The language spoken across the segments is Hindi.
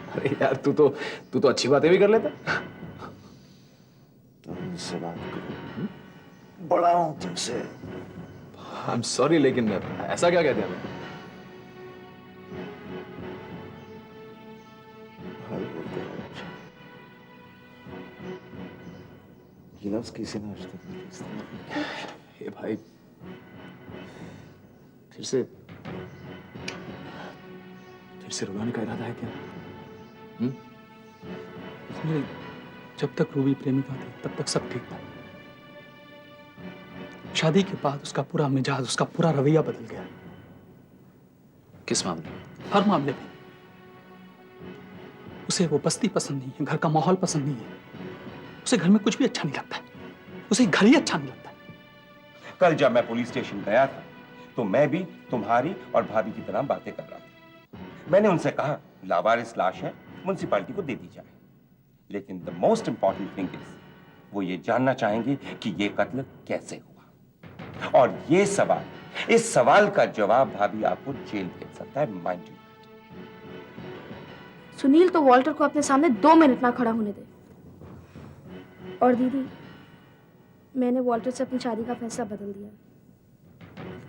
अरे यार तू तो अच्छी बातें भी कर लेता। तुमसे बात करो, बड़ा हूं तुमसे। आई एम सॉरी, लेकिन ऐसा क्या कहते हैं? भाई बोलते रहो मुझे। ये लफ्ज किसी ने आज तक नहीं इस्तेमाल किया। हे भाई, फिर से रुलाने का इरादा है क्या? मेरे जब तक रूबी प्रेमिका थी तब तक सब ठीक था। शादी के बाद उसका पूरा मिजाज, उसका पूरा रवैया बदल गया। किस मामले में? हर मामले में। उसे वो बस्ती पसंद नहीं है, घर का माहौल पसंद नहीं है। उसे घर में कुछ भी अच्छा नहीं लगता है। उसे घर ही अच्छा नहीं लगता है। कल जब मैं पुलिस स्टेशन गया था तो मैं भी तुम्हारी और भाभी की तरह बातें कर रहा था। मैंने उनसे कहा लावारिस लाश है, म्युनिसिपैलिटी को दे दी जाए। लेकिन the most important thing is वो ये जानना चाहेंगे कि ये कत्ल कैसे हुआ। और ये सवाल, इस सवाल का जवाब भाभी आपको जेल भेज सकता है, माइंड यू। सुनील तो वॉल्टर को अपने सामने 2 मिनट ना खड़ा होने दे। और दीदी, मैंने वॉल्टर से अपनी शादी का फैसला बदल दिया।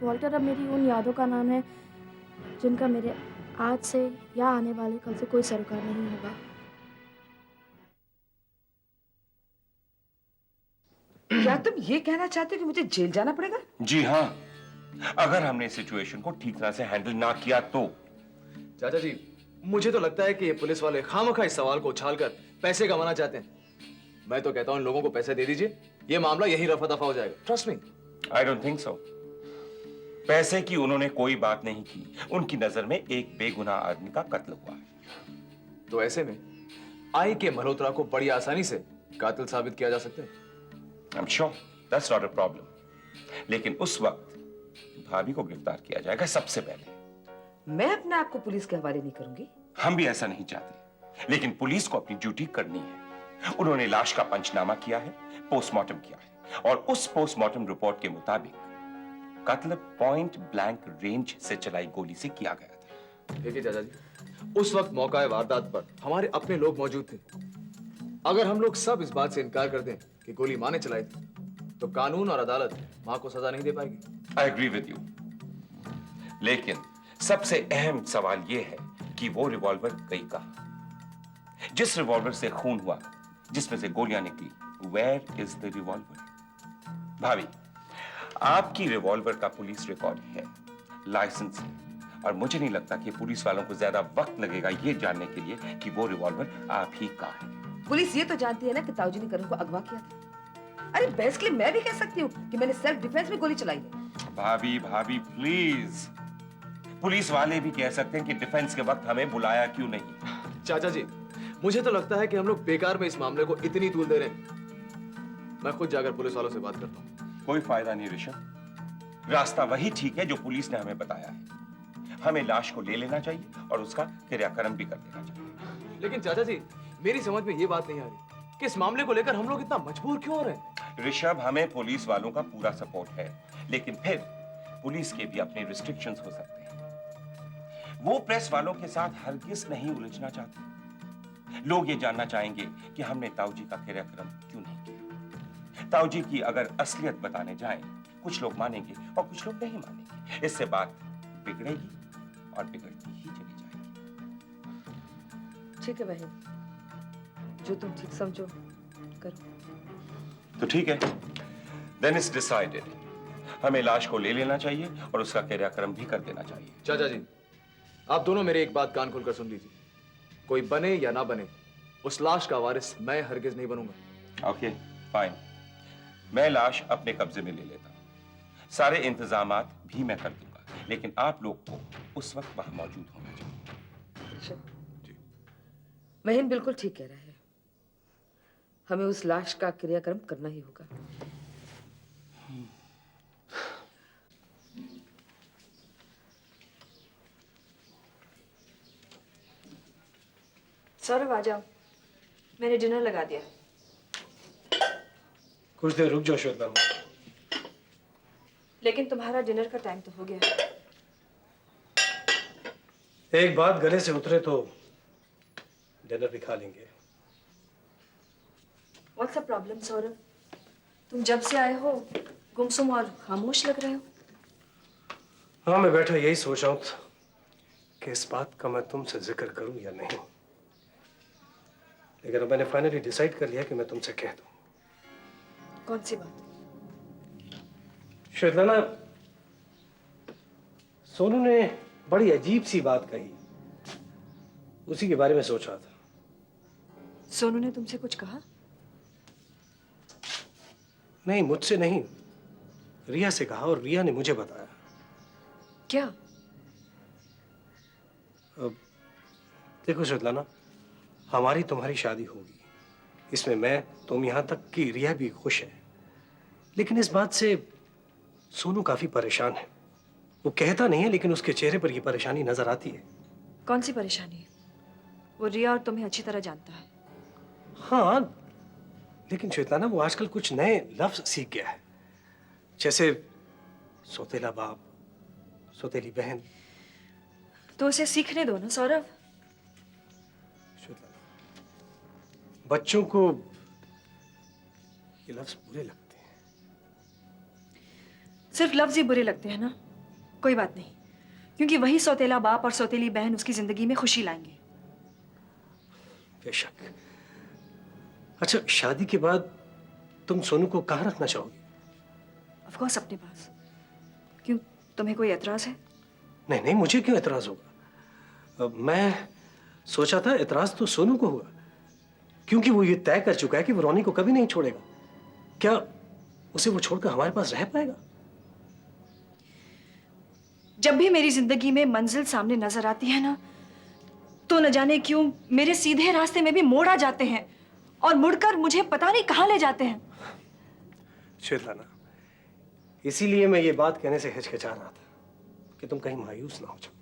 वॉल्टर अब मेरी उन यादों का नाम है जिनका मेरे आज से या आने वाले कल से कोई सरोकार नहीं होगा। क्या तुम ये कहना चाहते हो कि मुझे जेल जाना पड़ेगा? जी हाँ, अगर हमने सिचुएशन को ठीक तरह से हैंडल ना किया तो। चाचा जी, मुझे तो लगता है कि ये पुलिस वाले खामखा इस सवाल को उछालकर पैसे कमाना चाहते हैं। मैं तो कहता हूं इन लोगों को पैसे दे दीजिए, ये मामला यहीं रफा दफा हो जाएगा। Trust me. I don't think so. पैसे की उन्होंने कोई बात नहीं की। उनकी नजर में एक बेगुनाह आदमी का कत्ल हुआ है। तो ऐसे में आई के मल्होत्रा को बड़ी आसानी से कातिल साबित किया जा सकता है। I'm sure that's not a problem. लेकिन उस वक्त भाभी को गिरफ्तार किया जाएगा सबसे पहले। मैं अपने आप को पुलिस के हवाले नहीं करूंगी। हम भी ऐसा नहीं चाहते, लेकिन पुलिस को अपनी ड्यूटी करनी है। उन्होंने लाश का पंचनामा किया है, पोस्टमार्टम किया है, और उस पोस्टमार्टम रिपोर्ट के मुताबिक कत्ल पॉइंट ब्लैंक रेंज से चलाई गोली से किया गया था। देखिए चाचा जी, उस वक्त मौका वारदात पर हमारे अपने लोग मौजूद थे। अगर हम लोग सब इस बात से इनकार कर दें कि गोली मां ने चलाई थी, तो कानून और अदालत मां को सजा नहीं दे पाएगी। आई एग्री विद यू, लेकिन सबसे अहम सवाल यह है कि वो रिवॉल्वर गई कहां? जिस रिवॉल्वर से खून हुआ, जिसमें से गोलियां निकली, वेयर इज द रिवॉल्वर? भाभी, आपकी रिवॉल्वर का पुलिस रिकॉर्ड है, लाइसेंस है, और मुझे नहीं लगता कि पुलिस वालों को ज्यादा वक्त लगेगा ये जानने के लिए कि वो रिवॉल्वर आप ही का है। पुलिस ये तो जानती है ना कि ताऊजी ने करण को अगवा किया था। अरे बेसिकली मैं भी कह सकती हूँ कि मैंने सेल्फ डिफेंस में गोली चलाई है। भाभी प्लीज, पुलिस वाले भी कह सकते हैं कि डिफेंस के वक्त हमें बुलाया क्यों नहीं। चाचा जी, मुझे तो लगता है कि हम लोग बेकार में इस मामले को इतनी तूल दे रहे हैं। मैं खुद जाकर पुलिस वालों से बात करता हूँ। कोई फायदा नहीं ऋषभ, रास्ता वही ठीक है जो पुलिस ने हमें बताया है। हमें लाश को ले लेना चाहिए और उसका क्रियाक्रम भी कर देना चाहिए। लेकिन चाचा जी, मेरी समझ में ये बात नहीं आ रही कि इस मामले को लेकर हम लोग इतना मजबूर क्यों हो रहे हैं। ऋषभ, हमें पुलिस वालों का पूरा सपोर्ट है, लेकिन फिर पुलिस के भी अपने रिस्ट्रिक्शंस हो सकते हैं। वो प्रेस वालों के साथ हरगिज नहीं उलझना चाहते। लोग ये जानना चाहेंगे कि हमने ताऊजी का क्रियाक्रम क्यों नहीं किया। ताऊजी की अगर असलियत बताने जाएं, कुछ लोग मानेंगे और कुछ लोग नहीं मानेंगे। इससे बात बिगड़ेगी और बिगड़ती ही चली जाएगी। ठीक है बहन, जो तुम ठीक समझो करो। तो ठीक है, देन इट्स डिसाइडेड। हमें लाश को ले लेना चाहिए और उसका क्रियाक्रम भी कर देना चाहिए। चाचा जी, आप दोनों मेरी एक बात कान खोलकर सुन लीजिए। कोई बने या ना बने, उस लाश का वारिस मैं हरगिज नहीं बनूंगा। Okay, fine. मैं लाश अपने कब्जे में ले लेता हूं। सारे इंतजामात भी मैं कर दूंगा, लेकिन आप लोग को उस वक्त वहां मौजूद होना चाहिए। बहन बिल्कुल ठीक कह रहा है, हमें उस लाश का क्रियाक्रम करना ही होगा। सौरभ आ जाओ, मैंने डिनर लगा दिया। कुछ देर रुक जाओ श्वेता। लेकिन तुम्हारा डिनर का टाइम तो हो गया। एक बात गले से उतरे तो डिनर भी खा लेंगे। What's the problem Saurabh? तुम जब से आए हो गुमसुम और खामोश लग रहे हो। हाँ, मैं बैठा यही सोच रहा हूँ कि इस बात का मैं तुमसे जिक्र करूं या नहीं, लेकिन अब मैंने फाइनली डिसाइड कर लिया कि मैं तुमसे कह दूं। कौन सी बात? श्वेतलाना, सोनू ने बड़ी अजीब सी बात कही, उसी के बारे में सोच रहा था। सोनू ने तुमसे कुछ कहा? नहीं, मुझसे नहीं, रिया से कहा और रिया ने मुझे बताया। क्या? अब देखो श्वेतलाना, हमारी तुम्हारी शादी होगी, इसमें मैं, तुम, यहां तक कि रिया भी खुश है, लेकिन इस बात से सोनू काफी परेशान है। वो कहता नहीं है, लेकिन उसके चेहरे पर ये परेशानी नजर आती है। कौन सी परेशानी है? वो रिया और तुम्हें अच्छी तरह जानता है। हाँ, लेकिन श्वेतलाना, वो आजकल कुछ नए लफ्ज सीख गया है, जैसे सौतेला बाप, सौतेली बहन। तो उसे सीखने दो ना सौरभ। श्वेतलाना, बच्चों को ये लफ्ज बुरे लगते हैं। सिर्फ लफ्ज ही बुरे लगते हैं ना? कोई बात नहीं, क्योंकि वही सौतेला बाप और सौतेली बहन उसकी जिंदगी में खुशी लाएंगे। बेशक। अच्छा, शादी के बाद तुम सोनू को कहाँ रखना चाहोगी? ऑफ कोर्स अपने पास। क्यों, तुम्हें कोई एतराज है? नहीं नहीं, मुझे क्यों एतराज होगा? मैं सोचा था एतराज तो सोनू को हुआ, क्योंकि वो ये तय कर चुका है कि वो रोनी को कभी नहीं छोड़ेगा। क्या उसे वो छोड़कर हमारे पास रह पाएगा? जब भी मेरी जिंदगी में मंजिल सामने नजर आती है ना, तो न जाने क्यों मेरे सीधे रास्ते में भी मोड़ आ जाते हैं और मुड़कर मुझे पता नहीं कहां ले जाते हैं। श्वेतलाना, इसीलिए मैं ये बात कहने से हिचकिचा रहा था कि तुम कहीं मायूस ना हो जाओ।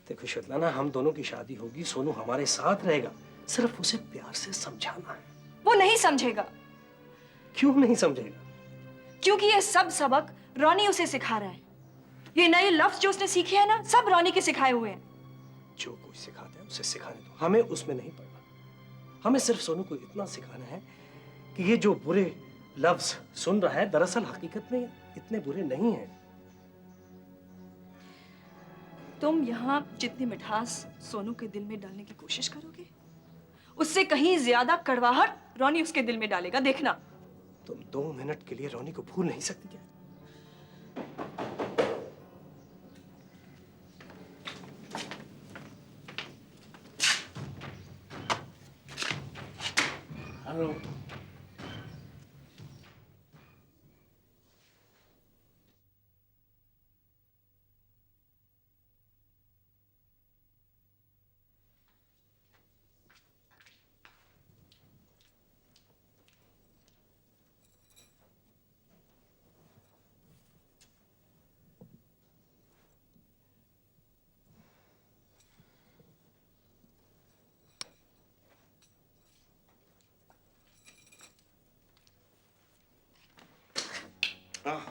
देखो श्वेतलाना, हम दोनों की शादी होगी, सोनू हमारे साथ रहेगा, सिर्फ उसे प्यार से समझाना है। वो नहीं समझेगा। क्यों नहीं समझेगा? क्योंकि ये सब सबक रॉनी उसे सिखा रहा है। ये नए लफ्ज जो उसने सीखे हैं ना, सब रॉनी के सिखाए हुए हैं। जो कोई सिखाता है उसे सिखाने दो, हमें उसमें नहीं पड़ना। हमें सिर्फ सोनू को इतना सिखाना है कि ये जो बुरे लफ्ज सुन रहा है, दरअसल हकीकत में इतने बुरे नहीं हैं। तुम यहाँ जितनी मिठास सोनू के दिल में डालने की कोशिश करोगे, उससे कहीं ज्यादा कड़वाहट रॉनी उसके दिल में डालेगा, देखना। तुम 2 मिनट के लिए रॉनी को भूल नहीं सकती क्या? हेलो।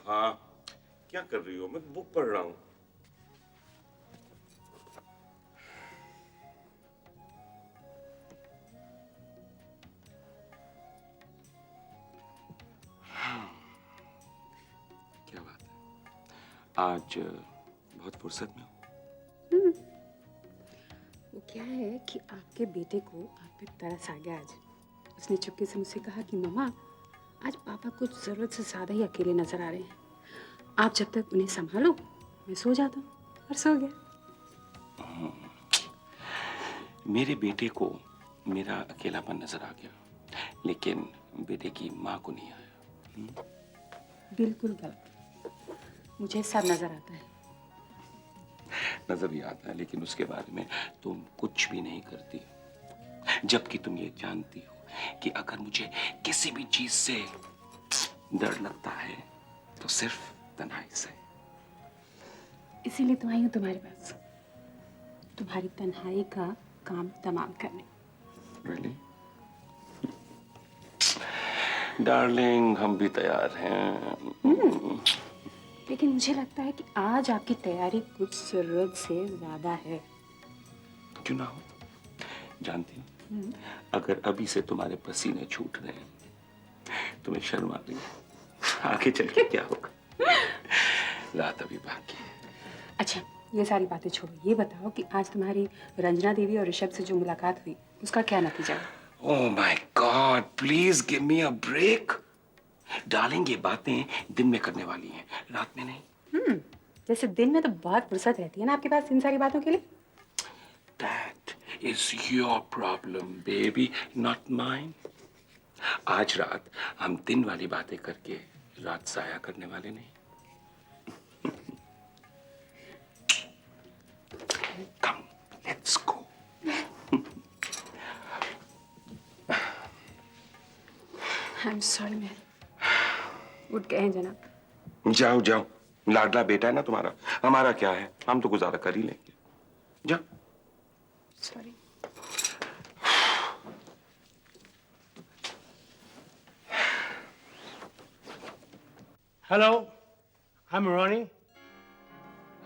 हाँ, क्या कर रही हो? मैं बुक पढ़ रहा हूँ। क्या बात है, आज बहुत फुर्सत में हो? वो क्या है कि आपके बेटे को आप पे तरस आ गया आज। उसने चुपके से मुझसे कहा कि मम्मा, आज पापा कुछ जरूरत से ज्यादा ही अकेले नजर आ रहे हैं, आप जब तक उन्हें संभालो मैं सो जाता हूँ। और सो गया। मेरे बेटे को मेरा अकेलापन नजर आ गया, लेकिन बेटे की माँ को नहीं आया। बिल्कुल गलत, मुझे सब नजर आता है। नजर भी आता है, लेकिन उसके बारे में तुम कुछ भी नहीं करती, जबकि तुम ये जानती हो कि अगर मुझे किसी भी चीज से डर लगता है तो सिर्फ तन्हाई से। इसीलिए तो आई हूँ तुम्हारे पास, तुम्हारी तन्हाई का काम तमाम करने। Really? डार्लिंग, हम भी तैयार हैं। लेकिन मुझे लगता है कि आज आपकी तैयारी कुछ जरूरत से ज्यादा है। क्यों ना हो, जानती हो, अगर अभी से तुम्हारे पसीने छूट रहे हैं, तुम्हें शर्म आ रही है, आगे चल के क्या होगा? रात अभी बाकी है। अच्छा, ये सारी बातें छोड़ो, ये बताओ कि आज तुम्हारी रंजना देवी और ऋषभ से जो मुलाकात हुई उसका क्या नतीजा? Oh my God, please give me a break. Darling, ये बातें दिन में करने वाली हैं, रात में नहीं। जैसे दिन में तो बहुत फुर्सत रहती है ना आपके पास इन सारी बातों के लिए। That is your problem, baby, not mine. आज रात हम दिन वाली बातें करके रात जाया करने वाले नहीं। Come, let's go. I'm sorry ma'am. उठ गए हैं जनाब। जाओ जाओ, लाडला बेटा है ना तुम्हारा, हमारा क्या है, हम तो गुजारा कर ही लेंगे। जाओ। Sorry. Hello, I am Ronnie.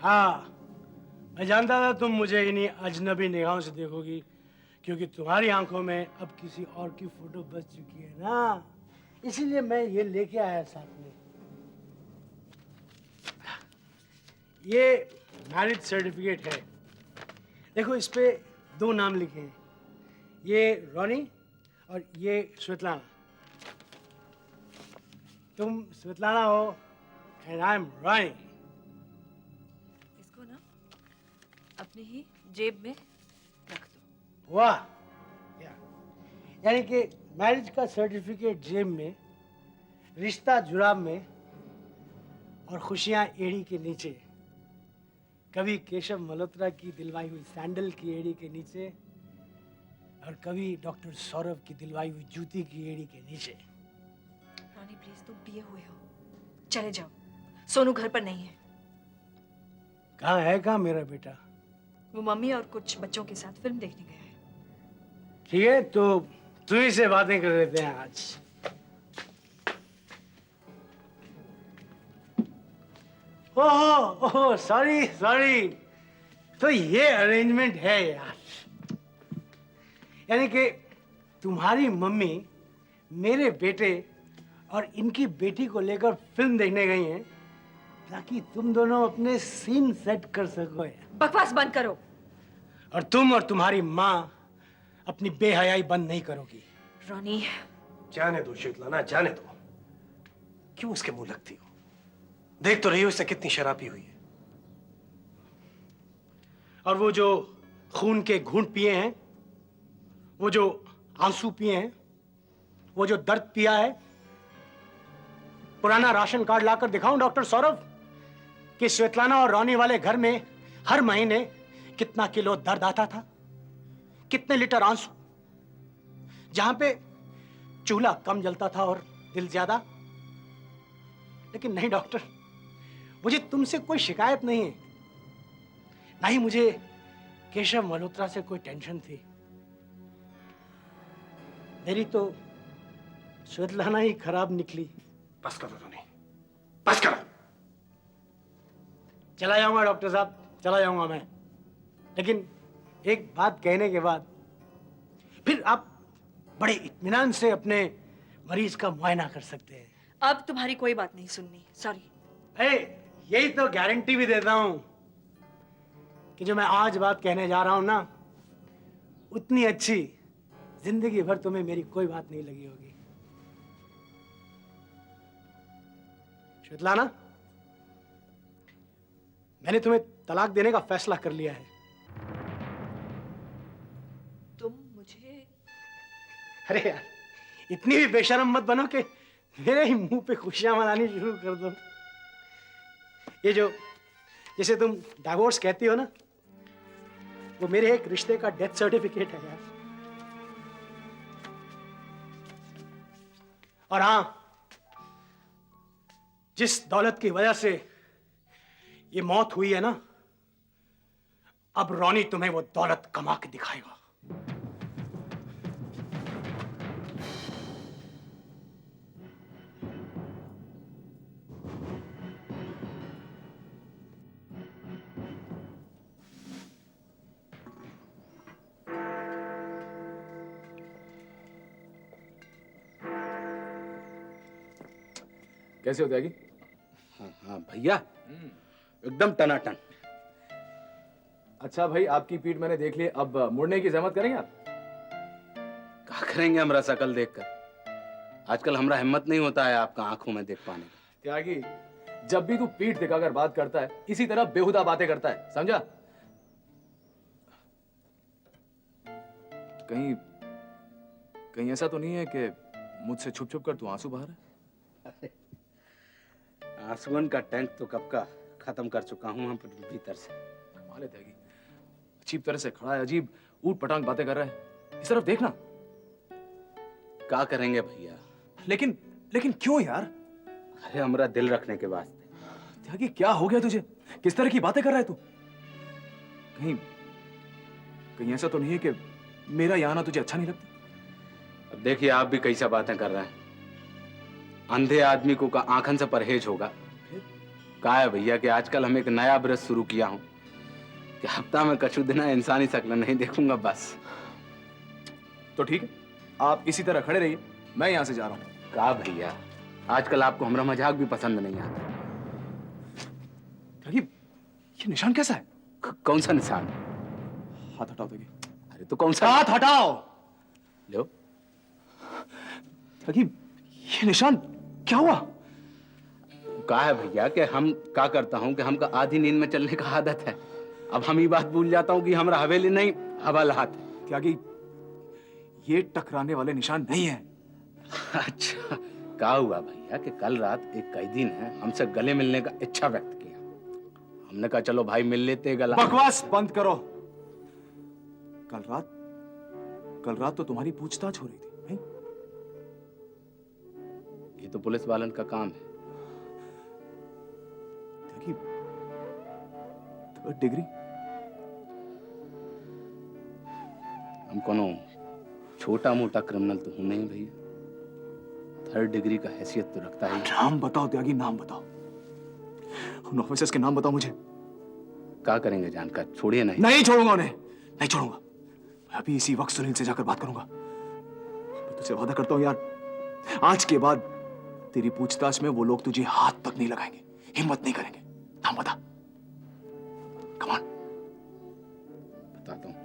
हाँ, मैं जानता था तुम मुझे इन्हीं अजनबी निगाहों से देखोगी, क्योंकि तुम्हारी आंखों में अब किसी और की फोटो बच चुकी है ना, इसीलिए मैं ये लेके आया साथ में। ये मैरिज सर्टिफिकेट है, देखो इस पे 2 नाम लिखे हैं, ये रॉनी और ये स्वेतलाना। तुम स्वेतलाना हो एंड आई एम रॉनी। इसको ना अपनी ही जेब में रख दो। वाह, यानी कि मैरिज का सर्टिफिकेट जेब में, रिश्ता जुराब में और खुशियां एड़ी के नीचे। कभी केशव मल्होत्रा की दिलवाई हुई सैंडल की एड़ी के नीचे और कभी डॉक्टर सौरभ की दिलवाई हुई जूती की एड़ी के नीचे। रॉनी प्लीज, तुम पिए हुए हो, चले जाओ, सोनू घर पर नहीं है। कहाँ है कहाँ मेरा बेटा? वो मम्मी और कुछ बच्चों के साथ फिल्म देखने गया है। ठीक है, तो तुम्ही से बातें कर लेते हैं आज। ओह सॉरी सॉरी, तो ये अरेंजमेंट है यार, यानी कि तुम्हारी मम्मी मेरे बेटे और इनकी बेटी को लेकर फिल्म देखने गई हैं ताकि तुम दोनों अपने सीन सेट कर सको यार। बकवास बंद करो। और तुम और तुम्हारी माँ अपनी बेहयाई बंद नहीं करोगी। रॉनी, जाने दो शीतलाना, जाने दो। क्यों उसके मुंह लगती हो? देख तो रही हो इससे कितनी शराबी हुई है। और वो जो खून के घूंट पिए हैं, वो जो आंसू पिए हैं, वो जो दर्द पिया है, पुराना राशन कार्ड लाकर दिखाऊं डॉक्टर सौरभ कि स्वेतलाना और रॉनी वाले घर में हर महीने कितना किलो दर्द आता था, कितने लीटर आंसू, जहां पे चूल्हा कम जलता था और दिल ज्यादा। लेकिन नहीं डॉक्टर, मुझे तुमसे कोई शिकायत नहीं है, ना ही मुझे केशव मल्होत्रा से कोई टेंशन थी। मेरी तो स्वेतलाना ही खराब निकली। बस करो रोनी, बस करो। चला जाऊंगा डॉक्टर साहब, चला जाऊंगा मैं, लेकिन एक बात कहने के बाद फिर आप बड़े इत्मीनान से अपने मरीज का मुआयना कर सकते हैं। अब तुम्हारी कोई बात नहीं सुननी, सॉरी। यही तो गारंटी भी देता हूं कि जो मैं आज बात कहने जा रहा हूं ना, उतनी अच्छी जिंदगी भर तुम्हें मेरी कोई बात नहीं लगी होगी। स्वेतलाना, मैंने तुम्हें तलाक देने का फैसला कर लिया है। तुम मुझे? अरे यार, इतनी भी बेशर्म मत बनो कि मेरे ही मुंह पे खुशियां मनानी शुरू कर दो। ये जो जैसे तुम डाइवोर्स कहती हो ना, वो मेरे एक रिश्ते का डेथ सर्टिफिकेट है यार। और हाँ, जिस दौलत की वजह से ये मौत हुई है ना, अब रॉनी तुम्हें वो दौलत कमा के दिखाएगा। कैसे हो त्यागी? हाँ हाँ भैया, एकदम टनाटन। अच्छा भाई, आपकी पीठ मैंने देख ली, अब मुड़ने की जहमत करेंगे आप? क्या करेंगे हमरा शकल देखकर? आजकल हमरा हिम्मत नहीं होता है आपका आंखों में देख पाने का। त्यागी, जब भी तू पीठ दिखाकर बात करता है इसी तरह बेहुदा बातें करता है, समझा? कहीं कहीं ऐसा तो नहीं है कि मुझसे छुप छुप कर तू आंसू बहा रहा है? आंसुओं का टैंक तो कब का खत्म कर चुका हूं हम भीतर से। कमाल है त्यागी, अजीब तरह से खड़ा है, अजीब ऊट पटांग बातें कर रहा है। इस तरफ देखना। क्या करेंगे भैया? लेकिन लेकिन क्यों यार? अरे हमरा दिल रखने के वास्ते। त्यागी, क्या हो गया तुझे? किस तरह की बातें कर रहा है तू? कहीं कहीं ऐसा तो नहीं है कि मेरा यहाँ आना तुझे अच्छा नहीं लगता? अब देखिए, आप भी कैसा बातें कर रहे हैं। अंधे आदमी को का आंखन से परहेज होगा। कहा है भैया कि आजकल हम एक नया ब्रश शुरू किया हूं कि हफ्ता में कछु दिन इंसानी शक्ल नहीं देखूंगा बस। तो ठीक है, आप इसी तरह खड़े रहिए, मैं यहाँ से जा रहा हूँ। कहा भैया, आजकल आपको हमारा मजाक भी पसंद नहीं आता। ये निशान कैसा है? कौन सा निशान? हाथ हटाओ त्यागी। अरे तो कौन सा? हाथ हटाओ। लो। त्यागी, ये निशान क्या हुआ? कहा है भैया कि हम क्या करता हूँ कि हमका आधी नींद में चलने का आदत है। अब हम ये बात भूल जाता हूँ कि हमारा हवेली नहीं हवाला हाथ है। त्यागी, ये टकराने वाले निशान नहीं है। अच्छा, क्या हुआ भैया कि कल रात एक कैदी ने हमसे गले मिलने का इच्छा व्यक्त किया। हमने कहा चलो भाई मिल लेते गला। बकवास बंद करो। कल रात तो तुम्हारी पूछताछ हो रही थी, नहीं? ये तो पुलिस वालन का काम है। देखिए, थर्ड डिग्री? हम कोनो छोटा मोटा क्रिमिनल तो हूं नहीं भैया। थर्ड डिग्री का हैसियत तो रखता है। नाम बताओ त्यागी, नाम बताओ। उन ऑफिसर्स के नाम बताओ मुझे। क्या करेंगे जानकर? छोड़िए नहीं। नहीं छोड़ूंगा उन्हें, नहीं छोड़ूंगा। मैं अभी इसी वक्त सुनील से जाकर बात करूंगा। मैं तुझसे वादा करता हूं यार, आज के बाद तेरी पूछताछ में वो लोग तुझे हाथ तक नहीं लगाएंगे, हिम्मत नहीं करेंगे। नाम बता। Come on. बताता हूं।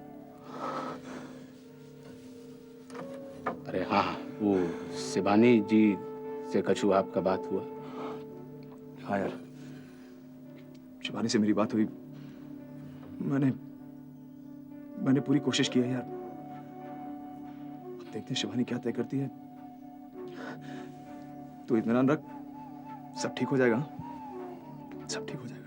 अरे हाँ हाँ, वो शिवानी जी से कछु आपका बात हुआ? हाँ यार, शिवानी से मेरी बात हुई। मैंने पूरी कोशिश की है यार। अब देखते हैं शिवानी क्या तय करती है। तू इत्मीनान रख, सब ठीक हो जाएगा। सब ठीक हो जाएगा।